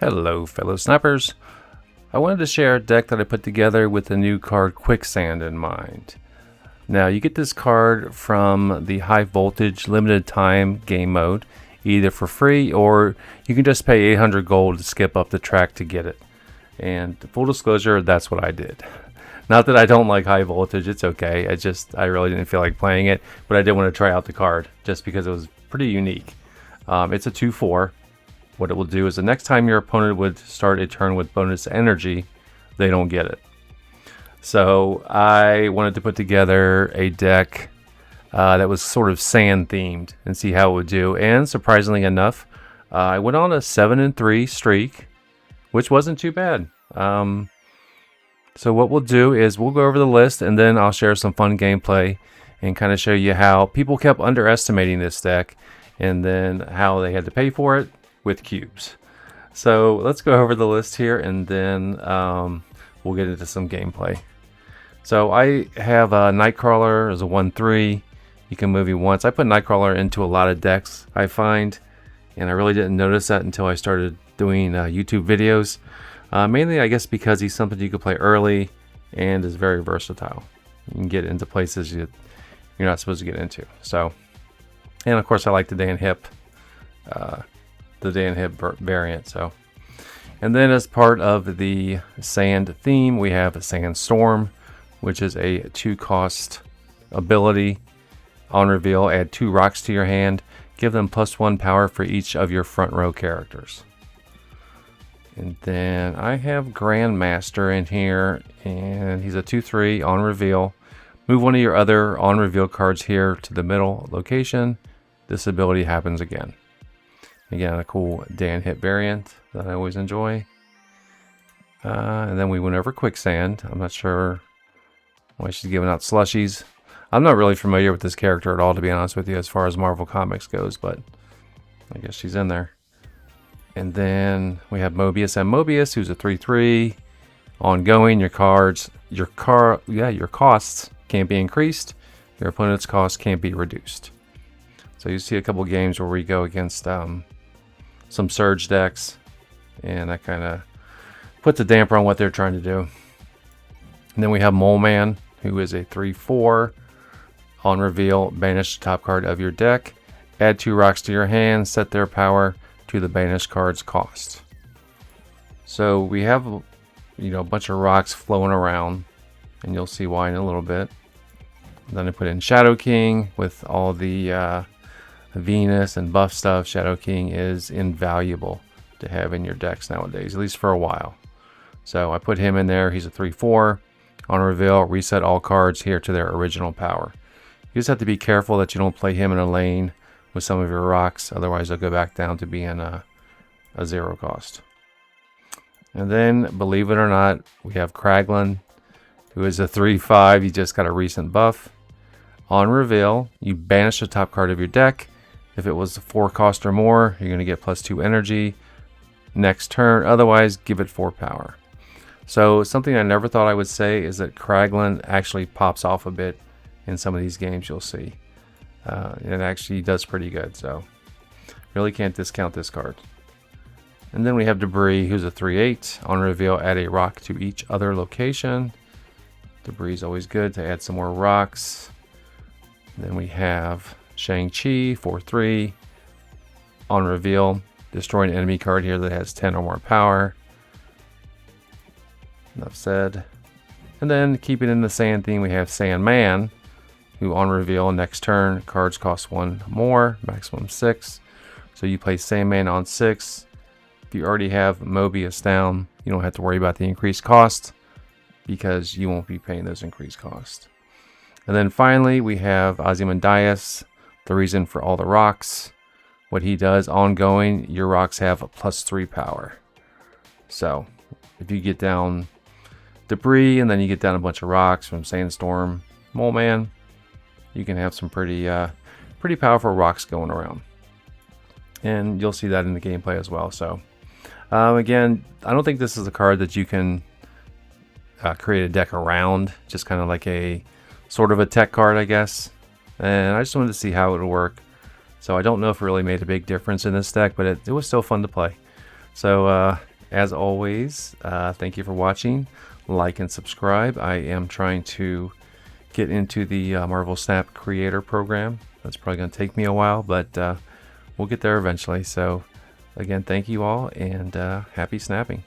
Hello fellow snipers. I wanted to share a deck that I put together with the new card Quicksand in mind. Now you get this card from the high voltage limited time game mode, either for free or you can just pay 800 gold to skip up the track to get it. And full disclosure, that's what I did. Not that I don't like high voltage, it's okay. I really didn't feel like playing it, but I did want to try out the card just because it was pretty unique. It's a 2/4. What it will do is the next time your opponent would start a turn with bonus energy, they don't get it. So I wanted to put together a deck that was sort of sand themed and see how it would do. And surprisingly enough, I went on a 7-3 streak, which wasn't too bad. So what we'll do is we'll go over the list and then I'll share some fun gameplay and kind of show you how people kept underestimating this deck and then how they had to pay for it with cubes. So let's go over the list here and then we'll get into some gameplay. So I have a Nightcrawler as a 1/3. You can move him once. I put Nightcrawler into a lot of decks, I find, and I really didn't notice that until I started doing YouTube videos. Mainly I guess because he's something you can play early and is very versatile. You can get into places you're not supposed to get into. So, and of course I like the Dan Hip variant. So, and then as part of the sand theme, we have a Sandstorm, which is a 2-cost ability. On reveal, add 2 rocks to your hand. Give them +1 power for each of your front row characters. And then I have Grandmaster in here, and he's a 2/3 on reveal. Move one of your other on reveal cards here to the middle location. This ability happens again. Again, a cool Dan Hit variant that I always enjoy. And then we went over Quicksand. I'm not sure why she's giving out slushies. I'm not really familiar with this character at all, to be honest with you, as far as Marvel Comics goes, but I guess she's in there. And then we have Mobius and Mobius, who's a 3/3. Ongoing, your costs can't be increased. Your opponent's cost can't be reduced. So you see a couple games where we go against some Surge decks, and that kind of puts a damper on what they're trying to do. And then we have Mole Man, who is a 3/4. On reveal, banish the top card of your deck. Add 2 rocks to your hand. Set their power to the banished card's cost. So we have a bunch of rocks flowing around, and you'll see why in a little bit. And then I put in Shadow King with all the Venus and buff stuff. Shadow King is invaluable to have in your decks nowadays, at least for a while. So I put him in there. He's a 3/4. On reveal, reset all cards here to their original power. You just have to be careful that you don't play him in a lane with some of your rocks, otherwise they'll go back down to being a 0 cost. And then, believe it or not, we have Kraglin, who is a 3/5. He just got a recent buff. On reveal, you banish the top card of your deck. If it was 4 cost or more, you're going to get +2 energy next turn. Otherwise, give it 4 power. So something I never thought I would say is that Kraglin actually pops off a bit in some of these games you'll see. It actually does pretty good, so really can't discount this card. And then we have Debris, who's a 3/8. On reveal, add a rock to each other location. Debris is always good to add some more rocks. Then we have Shang-Chi, 4/3. On reveal, destroy an enemy card here that has 10 or more power. Enough said. And then, keeping in the sand theme, we have Sandman, who on reveal next turn, cards cost 1 more, maximum 6. So you play Sandman on 6. If you already have Mobius down, you don't have to worry about the increased cost because you won't be paying those increased costs. And then finally, we have Ozymandias, the reason for all the rocks. What he does, ongoing, your rocks have a +3 power. So if you get down Debris and then you get down a bunch of rocks from Sandstorm, Mole Man, you can have some pretty powerful rocks going around. And you'll see that in the gameplay as well. So again, I don't think this is a card that you can create a deck around. Just kind of like a sort of a tech card, I guess. And I just wanted to see how it would work. So I don't know if it really made a big difference in this deck, but it was still fun to play. So As always, thank you for watching. Like and subscribe. I am trying to get into the Marvel Snap Creator Program. That's probably going to take me a while, but we'll get there eventually. So, again, thank you all, and happy snapping.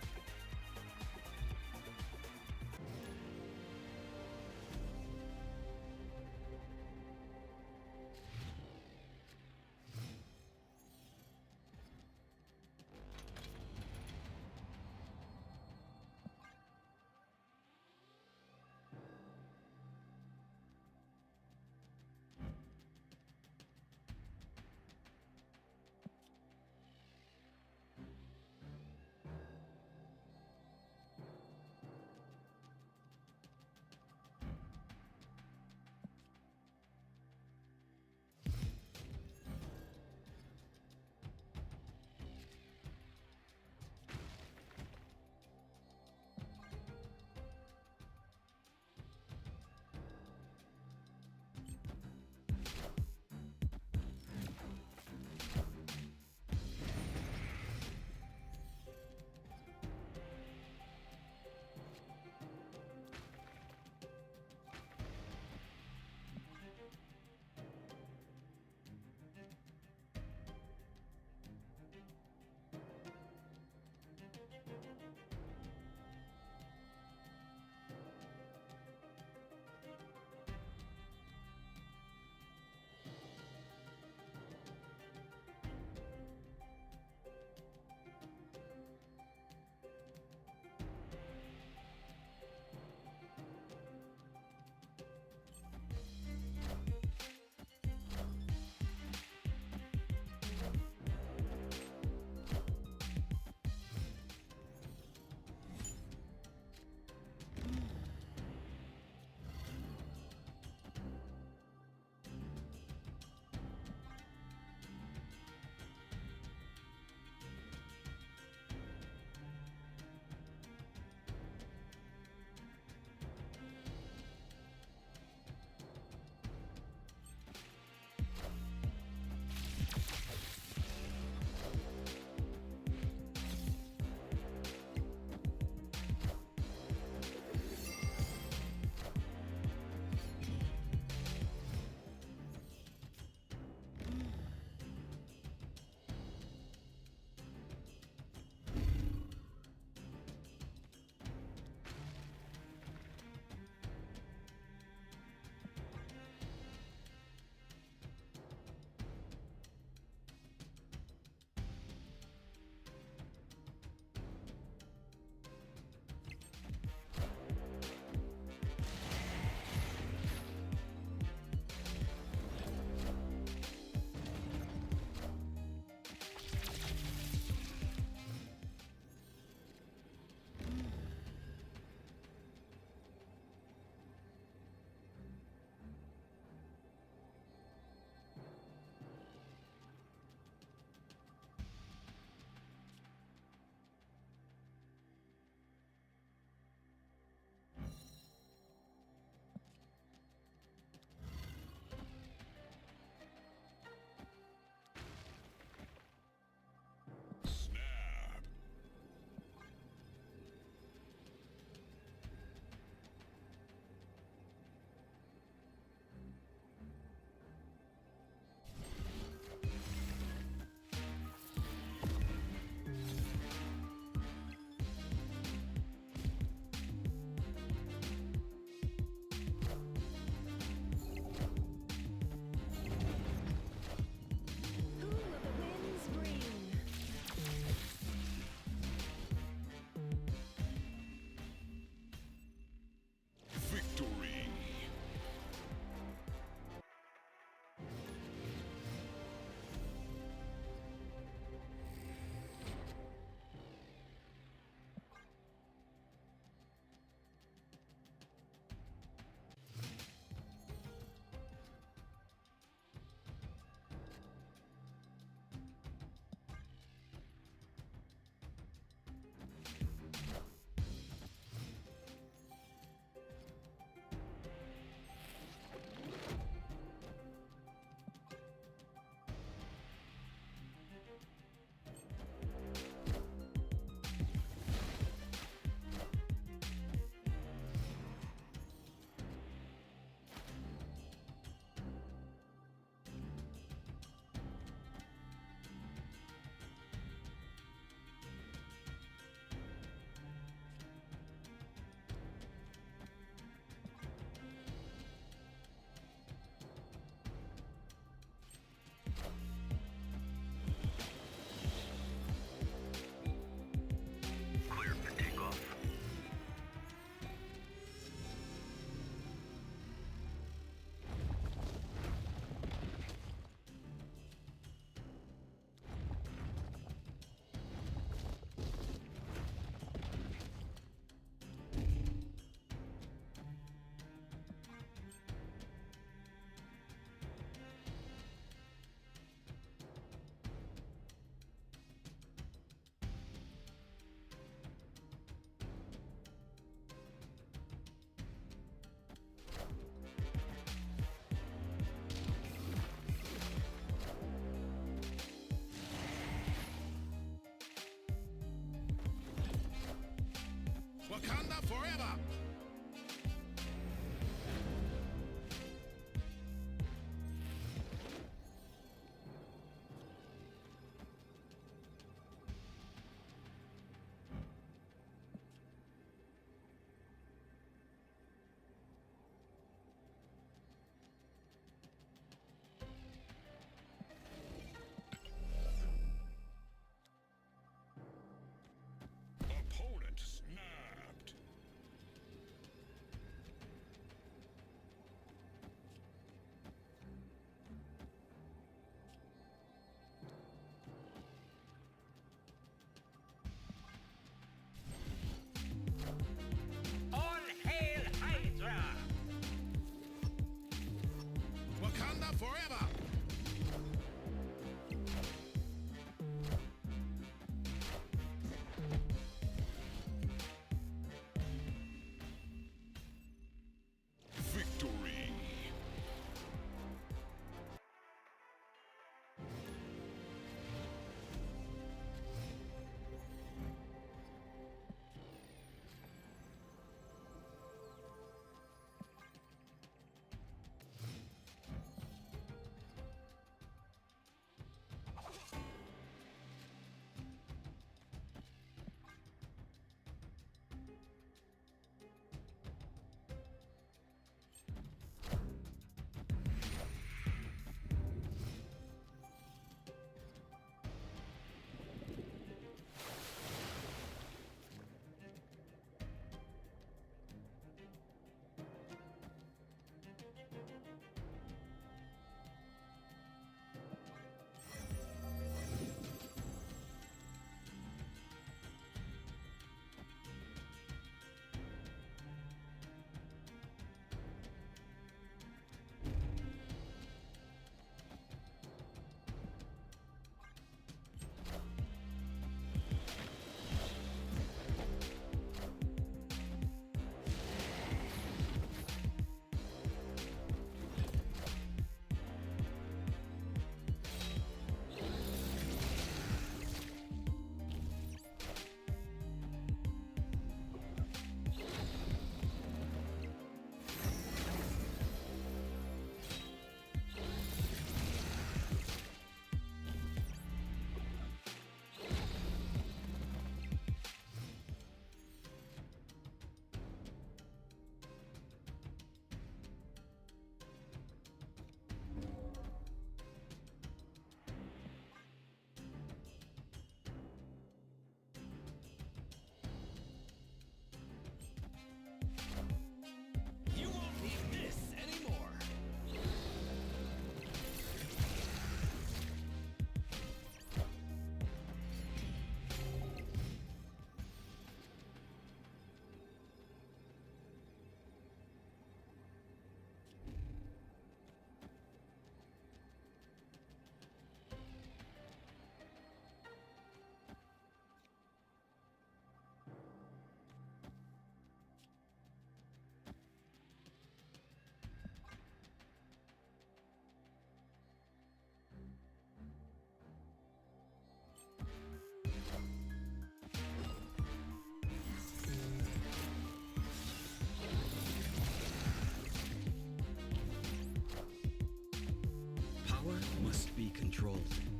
controls.